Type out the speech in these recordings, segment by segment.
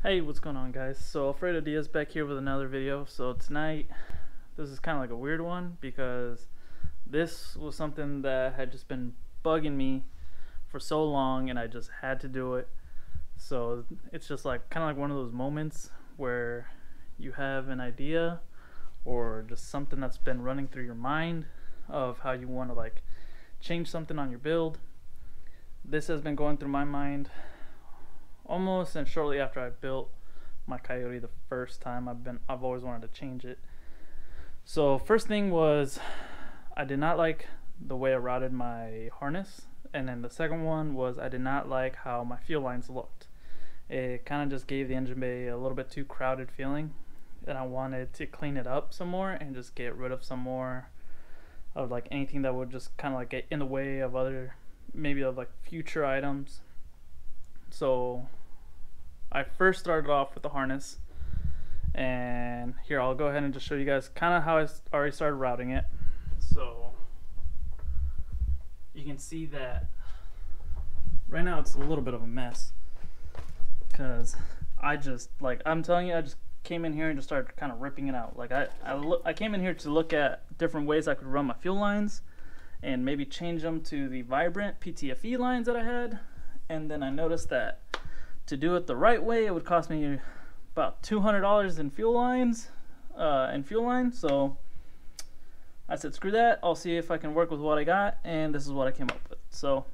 Hey, what's going on, guys? So Alfredo Diaz back here with another video. So tonight, this is kind of like a weird one because this was something that had just been bugging me for so long and I just had to do it. So it's just like kind of like one of those moments where you have an idea or just something that's been running through your mind of how you want to like change something on your build. This has been going through my mind almost and shortly after I built my Coyote the first time. I've always wanted to change it. So first thing was I did not like the way I routed my harness, and then the second one was I did not like how my fuel lines looked. It kind of just gave the engine bay a little bit too crowded feeling, and I wanted to clean it up some more and just get rid of some more of like anything that would just kind of like get in the way of other, maybe of like future items. So I first started off with the harness, and here I'll go ahead and just show you guys kind of how I already started routing it. So you can see that right now it's a little bit of a mess because I'm telling you, I just came in here and just started kind of ripping it out. Like I came in here to look at different ways I could run my fuel lines and maybe change them to the vibrant PTFE lines that I had, and then I noticed that to do it the right way, it would cost me about $200 in fuel lines, So I said, screw that. I'll see if I can work with what I got, and this is what I came up with. So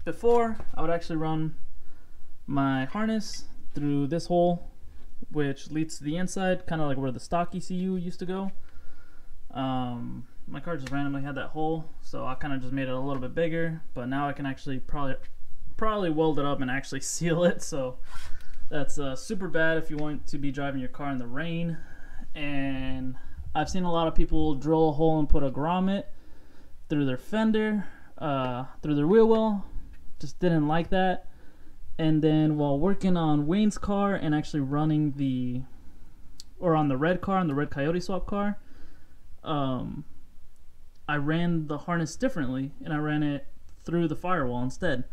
before, I would actually run my harness through this hole, which leads to the inside, kind of like where the stock ECU used to go. My car just randomly had that hole, so I kind of just made it a little bit bigger, but now I can actually probably weld it up and actually seal it. So that's super bad if you want to be driving your car in the rain. And I've seen a lot of people drill a hole and put a grommet through their fender, through their wheel well. Just didn't like that. And then while working on Wayne's car and actually running on the red car, on the red Coyote swap car, I ran the harness differently, and I ran it through the firewall instead.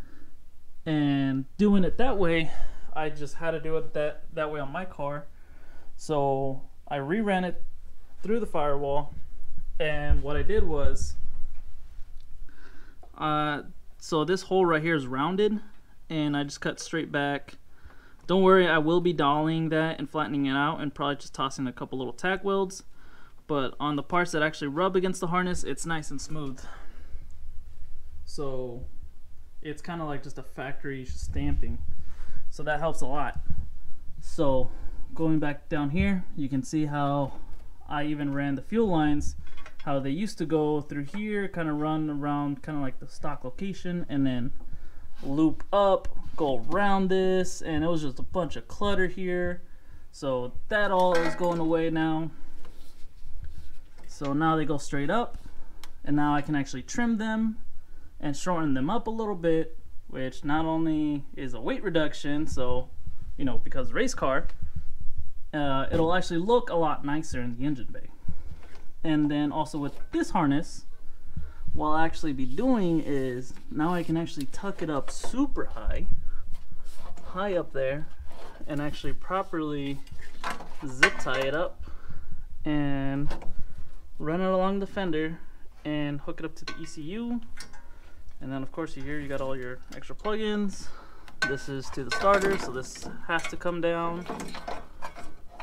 And doing it that way, I just had to do it that way on my car. So I reran it through the firewall, and what I did was, so this hole right here is rounded, and I just cut straight back. Don't worry, I will be dollying that and flattening it out and probably just tossing a couple little tack welds. But on the parts that actually rub against the harness, it's nice and smooth. So it's kind of like just a factory stamping, so that helps a lot. So going back down here, you can see how I even ran the fuel lines, how they used to go through here, kind of run around kind of like the stock location, and then loop up, go around this, and it was just a bunch of clutter here. So that all is going away now. So now they go straight up, and now I can actually trim them and shorten them up a little bit, which not only is a weight reduction, so because race car, it'll actually look a lot nicer in the engine bay. And then also with this harness, what I'll actually be doing is now I can actually tuck it up super high up there, and actually properly zip tie it up and run it along the fender and hook it up to the ECU. And then of course you got all your extra plugins. This is to the starter, so this has to come down.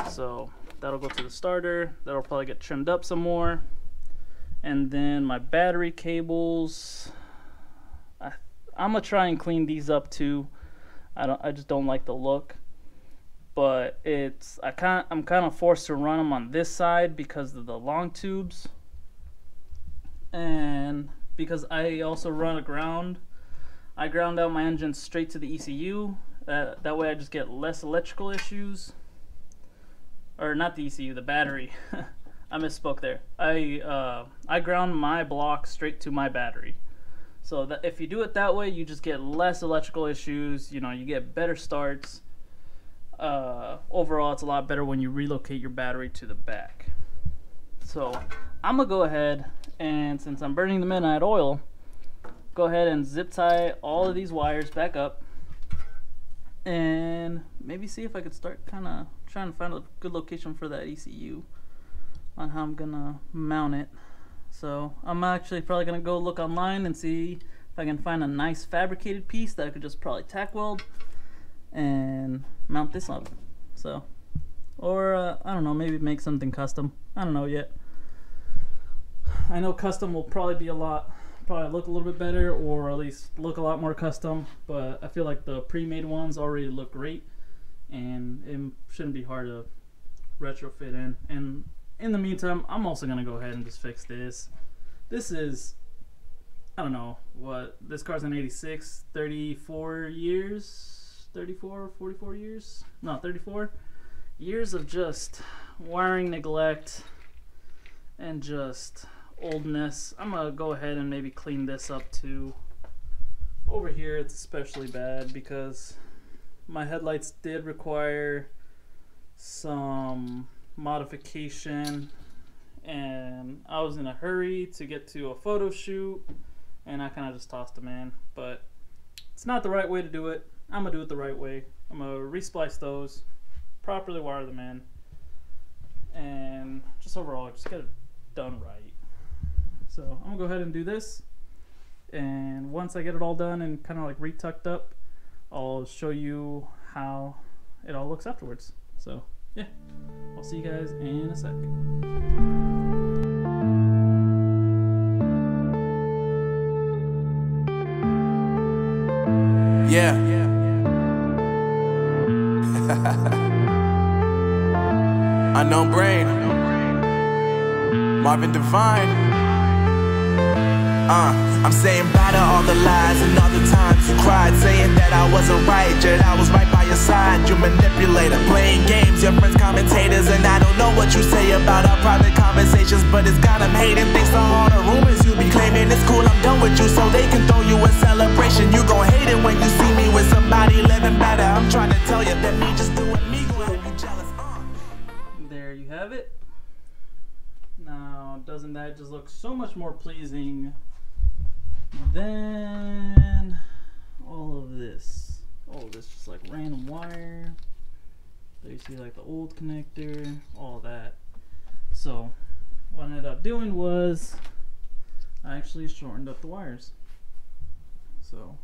So that'll go to the starter. That'll probably get trimmed up some more. And then my battery cables, I'm gonna try and clean these up too. I just don't like the look, but I'm kind of forced to run them on this side because of the long tubes, and because I also run a ground. I ground out my engine straight to the ECU. That way I just get less electrical issues. Or not the ECU, the battery. I misspoke there. I ground my block straight to my battery. So that if you do it that way, you just get less electrical issues. You get better starts. Overall, it's a lot better when you relocate your battery to the back. So I'm gonna go ahead, and since I'm burning the midnight oil, go ahead and zip tie all of these wires back up and maybe see if I could start kind of trying to find a good location for that ECU on how I'm gonna mount it. So I'm actually probably gonna go look online and see if I can find a nice fabricated piece that I could just probably tack weld and mount this up. So, or I don't know, maybe make something custom. I don't know yet. I know custom will probably be probably look a little bit better, or at least look a lot more custom, but I feel like the pre-made ones already look great and it shouldn't be hard to retrofit in. And in the meantime, I'm also gonna go ahead and just fix this. This is, I don't know what, this car's an 86, 34 years, 34, 44 years, no, 34 years of just wiring neglect and just oldness. I'm gonna go ahead and maybe clean this up too. Over here it's especially bad because my headlights did require some modification and I was in a hurry to get to a photo shoot and I kind of just tossed them in, but it's not the right way to do it. I'm gonna do it the right way. I'm gonna resplice those, properly wire them in, and just overall just get it done right. So I'm gonna go ahead and do this, and once I get it all done and kind of like retucked up, I'll show you how it all looks afterwards. So yeah, I'll see you guys in a sec. Yeah. Unknown Brain, Marvin Devine. I'm saying bye to all the lies and all the times you cried, saying that I wasn't right, yet I was right by your side. You manipulator, playing games, your friends commentators, and I don't know what you say about our private conversations, but it's got them hating. Thanks to all the rumors you be claiming, it's cool, I'm done with you, so they can throw you a celebration. You gon' hate it when you see me with somebody living better. I'm trying to tell you that me just doing me gon' have you jealous. There you have it. Now, doesn't that just look so much more pleasing than all of this? All of this just like random wire. There you see like the old connector, all that. So what I ended up doing was I actually shortened up the wires. So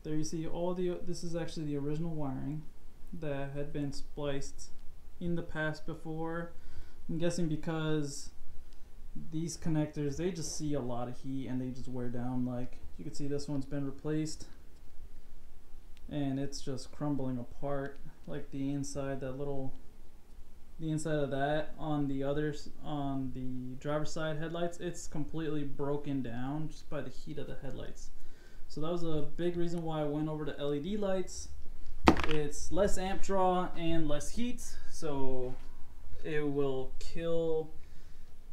there you see all this is actually the original wiring that had been spliced in the past before. I'm guessing because these connectors, they just see a lot of heat and they just wear down. Like you can see this one's been replaced and it's just crumbling apart, like the inside, the inside of that on the others, on the driver's side headlights, it's completely broken down just by the heat of the headlights. So that was a big reason why I went over to LED lights. It's less amp draw and less heat, so it will kill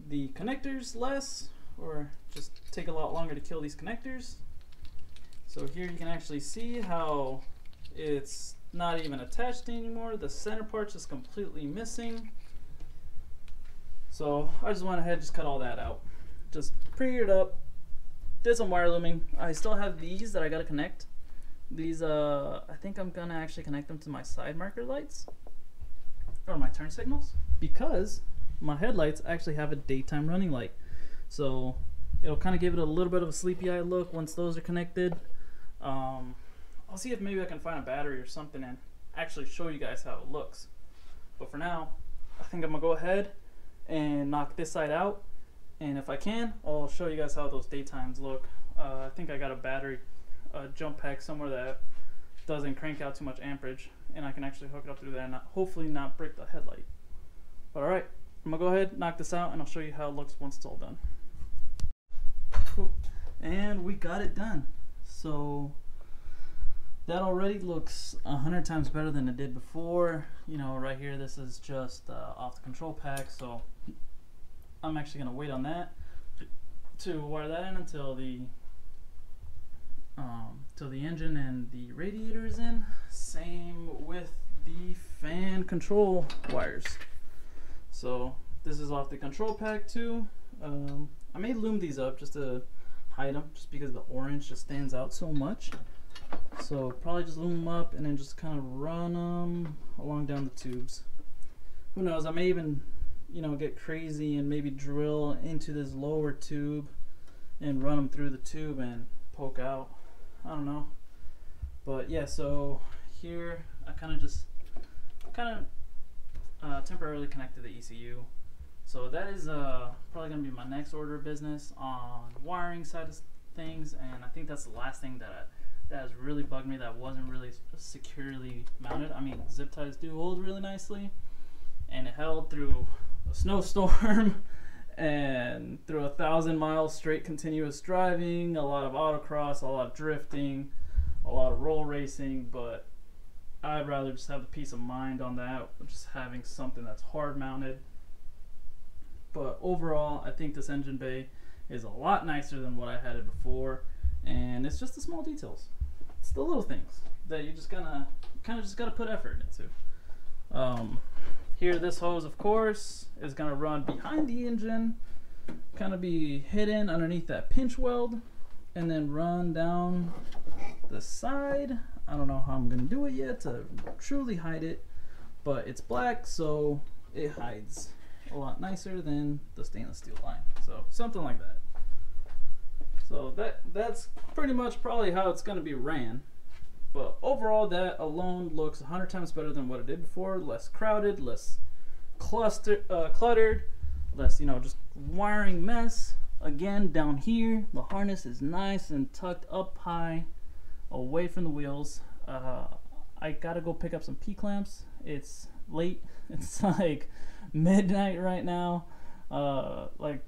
the connectors less, or just take a lot longer to kill these connectors. So here you can actually see how it's not even attached anymore. The center part's just completely missing. So I just went ahead and just cut all that out. Just pre-geared up, did some wire looming. I still have these that I gotta connect. These I think I'm gonna actually connect them to my side marker lights or my turn signals, because my headlights actually have a daytime running light, so it'll kind of give it a little bit of a sleepy eye look once those are connected. I'll see if maybe I can find a battery or something and actually show you guys how it looks, but for now I think I'm gonna go ahead and knock this side out, and if I can, I'll show you guys how those daytimes look. I think I got a battery jump pack somewhere that doesn't crank out too much amperage, and I can actually hook it up through there and hopefully not break the headlight. But alright, I'm gonna go ahead, knock this out, and I'll show you how it looks once it's all done. Cool. And we got it done. So that already looks 100 times better than it did before. You know, right here, this is just off the control pack, so I'm actually gonna wait on that to wire that in until the engine and the radiator is in. Same with the fan control wires. So this is off the control pack too. I may loom these up just to hide them, just because the orange just stands out so much. So probably just loom them up and then just kind of run them along down the tubes. Who knows, I may even, you know, get crazy and maybe drill into this lower tube and run them through the tube and poke out. I don't know. But yeah, so here I kind of temporarily connected the ECU. So that is probably going to be my next order of business on wiring side of things, and I think that's the last thing that has really bugged me, that wasn't really securely mounted. I mean, zip ties do hold really nicely, and it held through a snowstorm and through 1,000 miles straight continuous driving, a lot of autocross, a lot of drifting, a lot of roll racing, but I'd rather just have the peace of mind on that, just having something that's hard mounted. But overall, I think this engine bay is a lot nicer than what I had it before, and it's just the small details. It's the little things that you just kind of just gotta put effort into. Here, this hose, of course, is gonna run behind the engine, kind of be hidden underneath that pinch weld, and then run down the side. I don't know how I'm gonna do it yet to truly hide it, but it's black, so it hides a lot nicer than the stainless steel line. So something like that. So that's pretty much probably how it's gonna be ran. But overall, that alone looks 100 times better than what it did before. Less crowded, less cluttered, less, you know, just wiring mess. Again, down here, the harness is nice and tucked up high, away from the wheels. I gotta go pick up some P-clamps. It's late. It's like midnight right now. Like,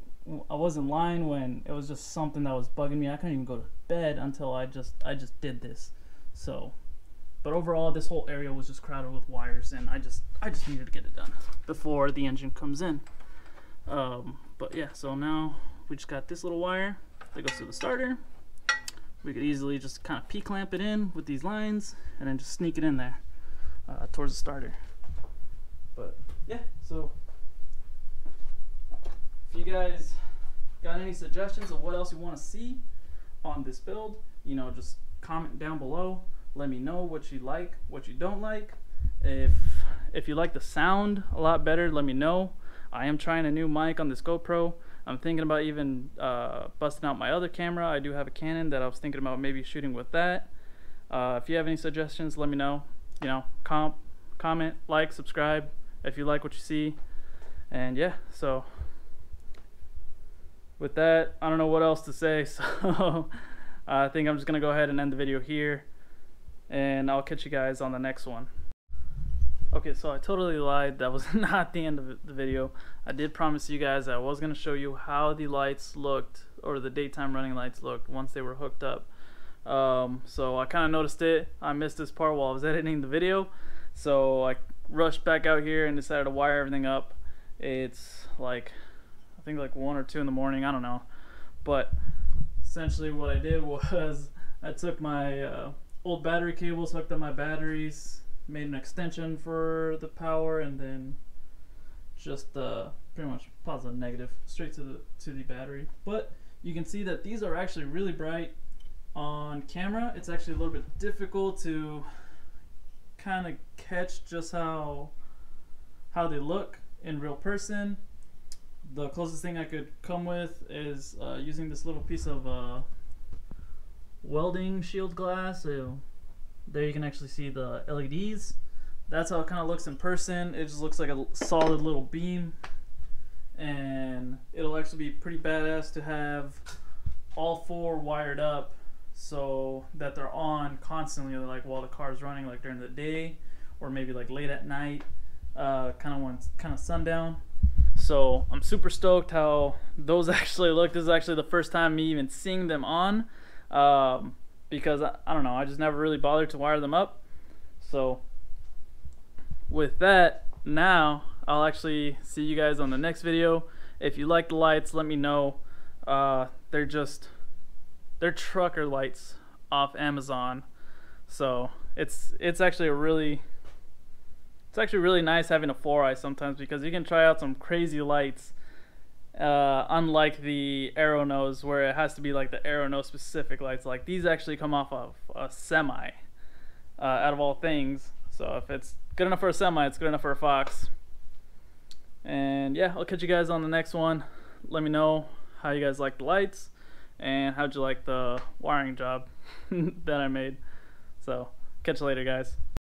I wasn't lying when it was just something that was bugging me. I couldn't even go to bed until I just did this. So, but overall, this whole area was just crowded with wires, and I just needed to get it done before the engine comes in. But yeah, so now we just got this little wire that goes to the starter. We could easily just kind of P-clamp it in with these lines and then just sneak it in there towards the starter. But yeah, so if you guys got any suggestions of what else you want to see on this build, you know, just comment down below. Let me know what you like, what you don't like. If you like the sound a lot better, let me know. I am trying a new mic on this GoPro. I'm thinking about even busting out my other camera. I do have a Canon that I was thinking about maybe shooting with that. If you have any suggestions, let me know. You know, comment, like, subscribe if you like what you see. And yeah, so with that, I don't know what else to say, so I think I'm just gonna go ahead and end the video here, and I'll catch you guys on the next one. Okay, so I totally lied. That was not the end of the video. I did promise you guys that I was gonna show you how the lights looked, or the daytime running lights looked, once they were hooked up. So I kind of noticed it. I missed this part while I was editing the video, so I rushed back out here and decided to wire everything up. It's like, I think like 1 or 2 in the morning, I don't know. But essentially what I did was I took my old battery cables, hooked up my batteries, made an extension for the power, and then just pretty much positive negative straight to the battery. But you can see that these are actually really bright on camera. It's actually a little bit difficult to kind of catch just how they look in real person. The closest thing I could come with is using this little piece of welding shield glass. So there you can actually see the LEDs. That's how it kind of looks in person. It just looks like a solid little beam, and it'll actually be pretty badass to have all 4 wired up so that they're on constantly, like while the car's running, like during the day or maybe like late at night, kind of sundown. So I'm super stoked how those actually look. This is actually the first time me even seeing them on, because I don't know, I just never really bothered to wire them up. So with that, now I'll actually see you guys on the next video. If you like the lights, let me know. They're trucker lights off Amazon, so it's actually really nice having a 4-eye sometimes, because you can try out some crazy lights Unlike the arrow nose, where it has to be like the arrow nose specific lights, like these actually come off of a semi, out of all things. So if it's good enough for a semi, it's good enough for a Fox. And yeah, I'll catch you guys on the next one. Let me know how you guys like the lights and how'd you like the wiring job that I made. So catch you later, guys.